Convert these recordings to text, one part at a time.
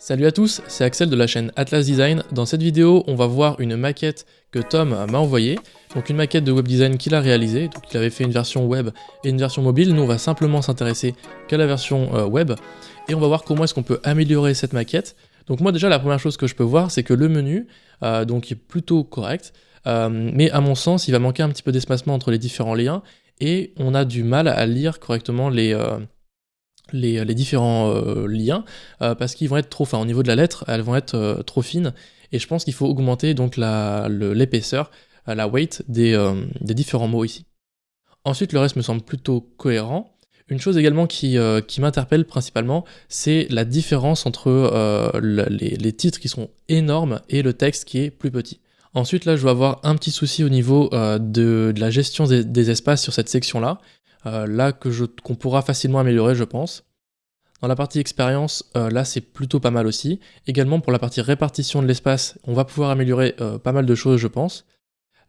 Salut à tous, c'est Axel de la chaîne Atlas Design. Dans cette vidéo, on va voir une maquette que Tom m'a envoyée. Donc une maquette de web design qu'il a réalisée. Donc il avait fait une version web et une version mobile. Nous, on va simplement s'intéresser qu'à la version web. Et on va voir comment est-ce qu'on peut améliorer cette maquette. Donc moi déjà, la première chose que je peux voir, c'est que le menu donc est plutôt correct. Mais à mon sens, il va manquer un petit peu d'espacement entre les différents liens. Et on a du mal à lire correctement les différents liens parce qu'ils vont être trop fins. Au niveau de la lettre, elles vont être trop fines et je pense qu'il faut augmenter donc l'épaisseur, la weight des différents mots ici. Ensuite, le reste me semble plutôt cohérent. Une chose également qui m'interpelle principalement, c'est la différence entre les titres qui sont énormes et le texte qui est plus petit. Ensuite, là, je vais avoir un petit souci au niveau de la gestion des espaces sur cette section-là. Là qu'on pourra facilement améliorer, je pense. Dans la partie expérience, là c'est plutôt pas mal aussi. Également pour la partie répartition de l'espace, on va pouvoir améliorer pas mal de choses, je pense.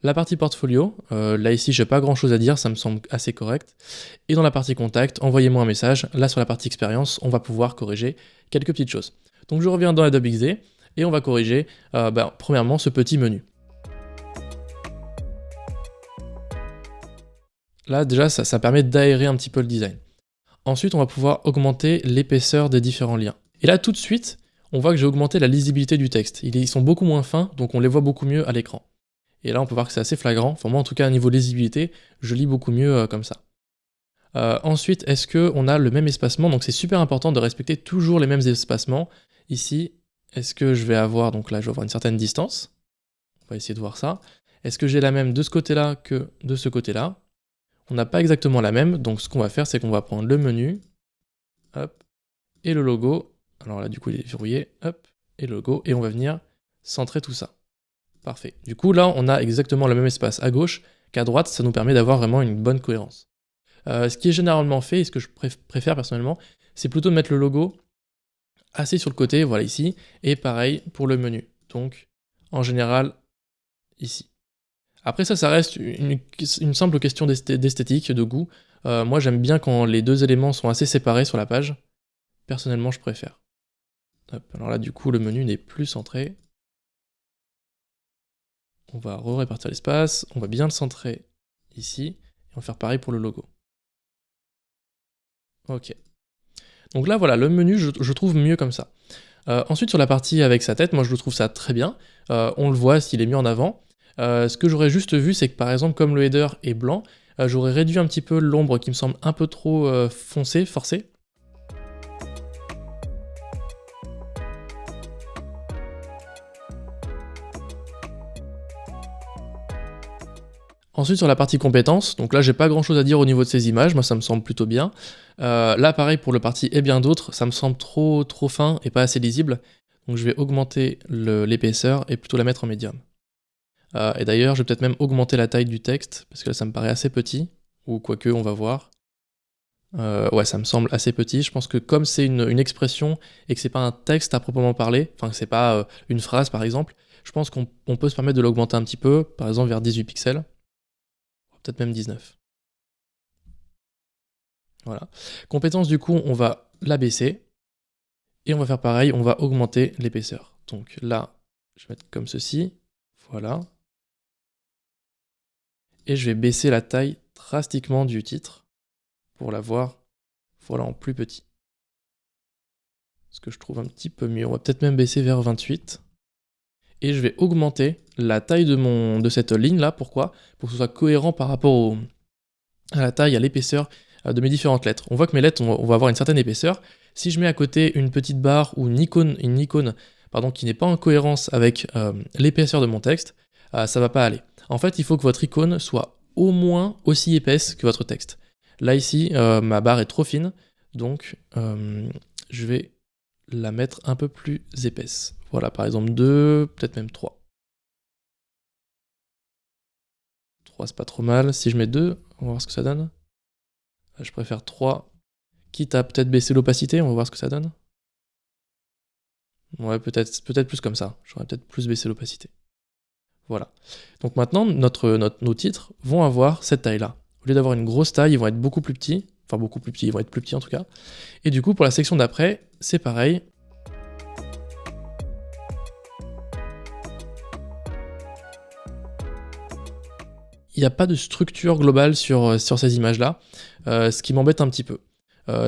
La partie portfolio, là ici j'ai pas grand chose à dire, ça me semble assez correct. Et dans la partie contact, envoyez-moi un message. Là sur la partie expérience, on va pouvoir corriger quelques petites choses. Donc je reviens dans Adobe XD et on va corriger premièrement ce petit menu. Là déjà ça permet d'aérer un petit peu le design. Ensuite on va pouvoir augmenter l'épaisseur des différents liens. Et là tout de suite, on voit que j'ai augmenté la lisibilité du texte. Ils sont beaucoup moins fins, donc on les voit beaucoup mieux à l'écran. Et là on peut voir que c'est assez flagrant, enfin moi en tout cas à niveau lisibilité, je lis beaucoup mieux comme ça. Ensuite, est-ce qu'on a le même espacement? Donc c'est super important de respecter toujours les mêmes espacements. Ici, est-ce que je vais avoir, donc là je vais avoir une certaine distance. On va essayer de voir ça. Est-ce que j'ai la même de ce côté-là que de ce côté-là? On n'a pas exactement la même, donc ce qu'on va faire, c'est qu'on va prendre le menu, hop, et le logo. Alors là, du coup, il est verrouillé, hop, et le logo, et on va venir centrer tout ça. Parfait. Du coup, là, on a exactement le même espace à gauche qu'à droite, ça nous permet d'avoir vraiment une bonne cohérence. Ce qui est généralement fait, et ce que je préfère personnellement, c'est plutôt de mettre le logo assez sur le côté, voilà ici, et pareil pour le menu. Donc, en général, ici. Après ça reste une simple question d'esthétique, de goût. Moi j'aime bien quand les deux éléments sont assez séparés sur la page. Personnellement je préfère. Hop, alors là du coup le menu n'est plus centré. On va répartir l'espace, on va bien le centrer ici, et on va faire pareil pour le logo. Ok. Donc là voilà, le menu je trouve mieux comme ça. Ensuite sur la partie avec sa tête, moi je trouve ça très bien. On le voit s'il est mis en avant. Ce que j'aurais juste vu, c'est que par exemple, comme le header est blanc, j'aurais réduit un petit peu l'ombre qui me semble un peu trop foncée, forcée. Ensuite sur la partie compétences, donc là j'ai pas grand chose à dire au niveau de ces images, moi ça me semble plutôt bien. Là pareil pour le parti et bien d'autres, ça me semble trop fin et pas assez lisible. Donc je vais augmenter l'épaisseur et plutôt la mettre en médium. Et d'ailleurs, je vais peut-être même augmenter la taille du texte, parce que là, ça me paraît assez petit, ou quoique, on va voir. Ouais, ça me semble assez petit. Je pense que comme c'est une expression, et que c'est pas un texte à proprement parler, enfin que c'est pas une phrase par exemple, je pense qu'on peut se permettre de l'augmenter un petit peu, par exemple vers 18 pixels, peut-être même 19. Voilà. Compétence, du coup, on va la baisser, et on va faire pareil, on va augmenter l'épaisseur. Donc là, je vais mettre comme ceci, voilà. Et je vais baisser la taille drastiquement du titre pour l'avoir voilà, en plus petit. Ce que je trouve un petit peu mieux. On va peut-être même baisser vers 28. Et je vais augmenter la taille de cette ligne là. Pourquoi? Pour que ce soit cohérent par rapport à la taille, à l'épaisseur de mes différentes lettres. On voit que mes lettres, on va avoir une certaine épaisseur. Si je mets à côté une petite barre ou une icône qui n'est pas en cohérence avec l'épaisseur de mon texte, ça va pas aller. En fait, il faut que votre icône soit au moins aussi épaisse que votre texte. Là ici, ma barre est trop fine, donc je vais la mettre un peu plus épaisse. Voilà, par exemple 2, peut-être même 3. 3 c'est pas trop mal. Si je mets 2, on va voir ce que ça donne. Je préfère 3, quitte à peut-être baisser l'opacité, on va voir ce que ça donne. Ouais, peut-être plus comme ça. J'aurais peut-être plus baissé l'opacité. Voilà. Donc maintenant, nos titres vont avoir cette taille-là. Au lieu d'avoir une grosse taille, ils vont être beaucoup plus petits. Enfin, beaucoup plus petits, ils vont être plus petits en tout cas. Et du coup, pour la section d'après, c'est pareil. il n'y a pas de structure globale sur ces images-là, ce qui m'embête un petit peu.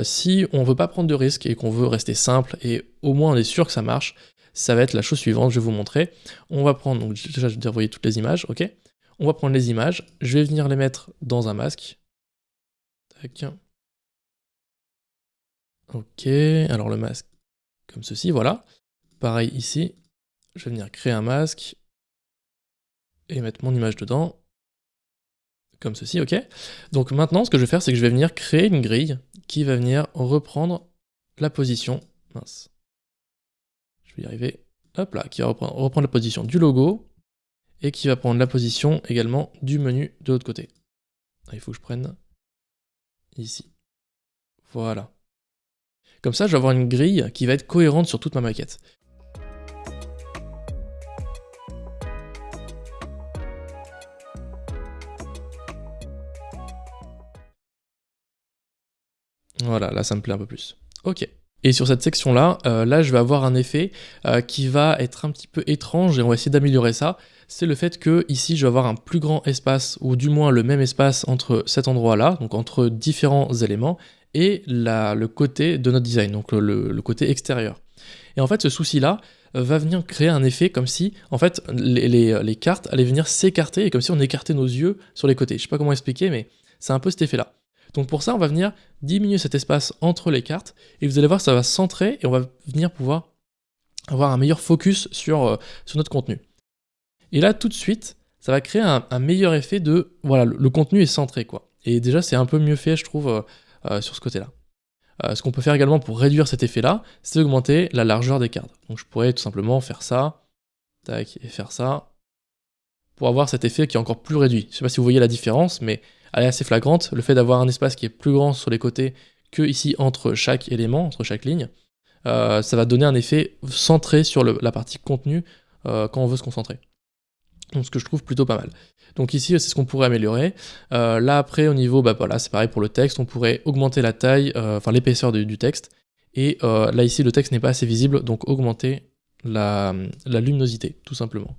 Si on veut pas prendre de risques et qu'on veut rester simple et au moins on est sûr que ça marche, ça va être la chose suivante, je vais vous montrer. On va prendre, donc déjà je vais déverrouiller toutes les images, ok. On va prendre les images, je vais venir les mettre dans un masque. Tac. Ok, alors le masque, comme ceci, voilà. Pareil ici, je vais venir créer un masque et mettre mon image dedans. Comme ceci, ok. Donc maintenant, ce que je vais faire, c'est que je vais venir créer une grille qui va venir reprendre la position. Mince. Je vais y arriver. Hop là, qui va reprendre la position du logo et qui va prendre la position également du menu de l'autre côté. Il faut que je prenne ici. Voilà. Comme ça, je vais avoir une grille qui va être cohérente sur toute ma maquette. Voilà, là ça me plaît un peu plus. Ok. Et sur cette section-là, là je vais avoir un effet qui va être un petit peu étrange et on va essayer d'améliorer ça. C'est le fait que ici je vais avoir un plus grand espace, ou du moins le même espace entre cet endroit-là, donc entre différents éléments, et le côté de notre design, donc le côté extérieur. Et en fait ce souci-là va venir créer un effet comme si en fait les cartes allaient venir s'écarter et comme si on écartait nos yeux sur les côtés. Je sais pas comment expliquer, mais c'est un peu cet effet-là. Donc pour ça, on va venir diminuer cet espace entre les cartes, et vous allez voir, ça va centrer, et on va venir pouvoir avoir un meilleur focus sur notre contenu. Et là, tout de suite, ça va créer un meilleur effet de, voilà, le contenu est centré, quoi. Et déjà, c'est un peu mieux fait, je trouve, sur ce côté-là. Ce qu'on peut faire également pour réduire cet effet-là, c'est augmenter la largeur des cartes. Donc je pourrais tout simplement faire ça, tac, et faire ça, pour avoir cet effet qui est encore plus réduit. Je sais pas si vous voyez la différence, mais elle est assez flagrante. Le fait d'avoir un espace qui est plus grand sur les côtés que ici entre chaque élément, entre chaque ligne, ça va donner un effet centré sur la partie contenu quand on veut se concentrer. Donc ce que je trouve plutôt pas mal. Donc ici, c'est ce qu'on pourrait améliorer. Là après, au niveau, bah voilà, c'est pareil pour le texte, on pourrait augmenter la taille, enfin l'épaisseur du texte. Et là ici, le texte n'est pas assez visible, donc augmenter la luminosité, tout simplement.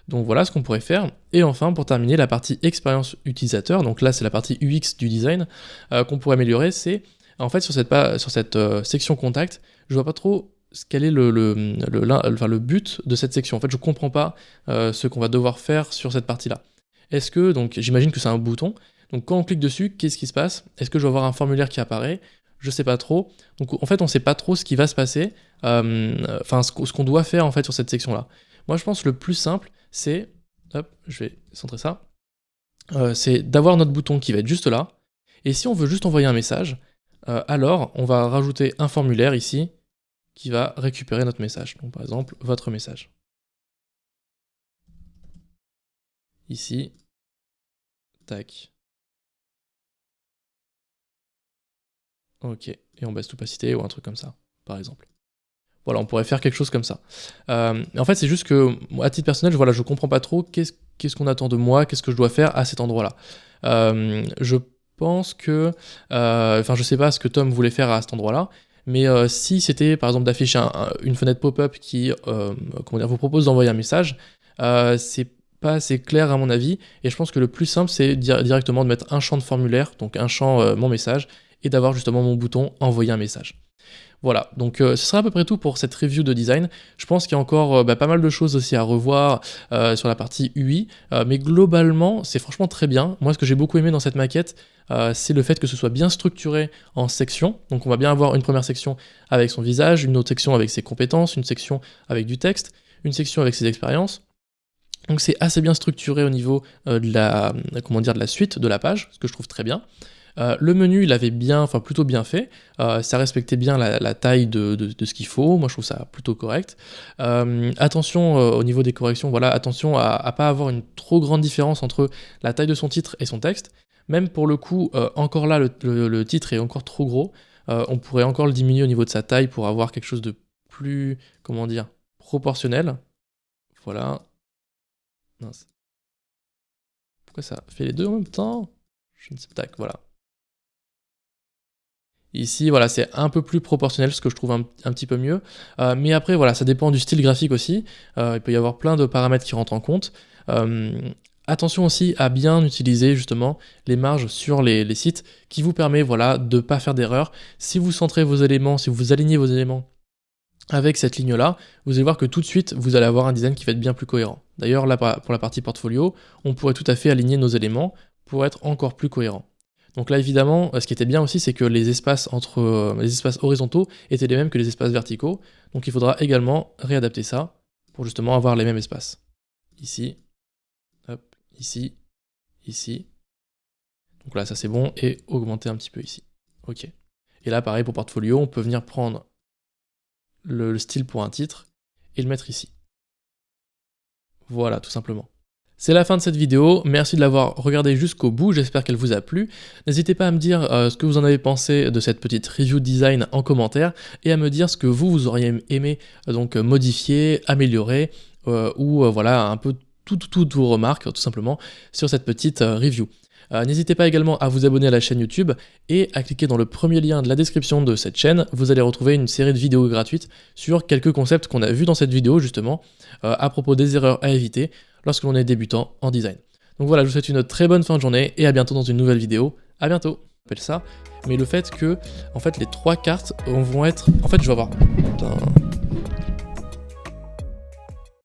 Donc voilà ce qu'on pourrait faire. Et enfin, pour terminer, la partie expérience utilisateur, donc là c'est la partie UX du design, qu'on pourrait améliorer, c'est en fait sur cette section contact, je vois pas trop quel est le but de cette section. En fait, je comprends pas ce qu'on va devoir faire sur cette partie-là. Est-ce que, donc j'imagine que c'est un bouton, donc quand on clique dessus, qu'est-ce qui se passe? Est-ce que je vais avoir un formulaire qui apparaît? Je sais pas trop. Donc en fait, on sait pas trop ce qui va se passer, enfin ce qu'on doit faire en fait sur cette section-là. Moi, je pense que le plus simple, c'est, hop, je vais centrer ça, c'est d'avoir notre bouton qui va être juste là, et si on veut juste envoyer un message, alors on va rajouter un formulaire ici, qui va récupérer notre message. Donc par exemple, votre message. Ici, tac. Ok, et on baisse l'opacité ou un truc comme ça, par exemple. Voilà, on pourrait faire quelque chose comme ça. En fait, c'est juste que, à titre personnel, voilà, je comprends pas trop qu'est-ce qu'on attend de moi, qu'est-ce que je dois faire à cet endroit-là. Je pense que... Enfin, je sais pas ce que Tom voulait faire à cet endroit-là, mais si c'était, par exemple, d'afficher une fenêtre pop-up qui comment dire, vous propose d'envoyer un message, c'est pas assez clair à mon avis, et je pense que le plus simple, c'est directement de mettre un champ de formulaire, donc un champ mon message, et d'avoir justement mon bouton envoyer un message. Voilà, donc ce sera à peu près tout pour cette review de design. Je pense qu'il y a encore pas mal de choses aussi à revoir sur la partie UI, mais globalement, c'est franchement très bien. Moi, ce que j'ai beaucoup aimé dans cette maquette, c'est le fait que ce soit bien structuré en sections. Donc on va bien avoir une première section avec son visage, une autre section avec ses compétences, une section avec du texte, une section avec ses expériences. Donc c'est assez bien structuré au niveau de la suite de la page, ce que je trouve très bien. Le menu, il avait plutôt bien fait. Ça respectait bien la taille de ce qu'il faut. Moi, je trouve ça plutôt correct. Attention au niveau des corrections, voilà, attention à pas avoir une trop grande différence entre la taille de son titre et son texte. Même pour le coup, encore là, le titre est encore trop gros. On pourrait encore le diminuer au niveau de sa taille pour avoir quelque chose de plus, comment dire, proportionnel. Voilà. Mince. Pourquoi ça fait les deux en même temps? Je ne sais pas. Tac, voilà. Ici, voilà, c'est un peu plus proportionnel, ce que je trouve un petit peu mieux. Mais après, voilà, ça dépend du style graphique aussi. Il peut y avoir plein de paramètres qui rentrent en compte. Attention aussi à bien utiliser justement les marges sur les sites qui vous permet voilà, de ne pas faire d'erreur. Si vous centrez vos éléments, si vous alignez vos éléments avec cette ligne-là, vous allez voir que tout de suite, vous allez avoir un design qui va être bien plus cohérent. D'ailleurs, là, pour la partie portfolio, on pourrait tout à fait aligner nos éléments pour être encore plus cohérent. Donc là, évidemment, ce qui était bien aussi, c'est que les espaces les espaces horizontaux étaient les mêmes que les espaces verticaux. Donc il faudra également réadapter ça pour justement avoir les mêmes espaces. Ici, hop, ici, ici. Donc là, ça c'est bon, et augmenter un petit peu ici. Ok. Et là, pareil pour portfolio, on peut venir prendre le style pour un titre et le mettre ici. Voilà, tout simplement. C'est la fin de cette vidéo, merci de l'avoir regardée jusqu'au bout, j'espère qu'elle vous a plu. N'hésitez pas à me dire ce que vous en avez pensé de cette petite review design en commentaire, et à me dire ce que vous auriez aimé donc modifier, améliorer, ou voilà, un peu toutes vos remarques, tout simplement, sur cette petite review. N'hésitez pas également à vous abonner à la chaîne YouTube et à cliquer dans le premier lien de la description de cette chaîne. Vous allez retrouver une série de vidéos gratuites sur quelques concepts qu'on a vus dans cette vidéo justement à propos des erreurs à éviter lorsque l'on est débutant en design. Donc voilà, je vous souhaite une très bonne fin de journée et à bientôt dans une nouvelle vidéo. À bientôt. On appelle ça. Mais le fait que en fait les trois cartes vont être... En fait je vais avoir... Putain.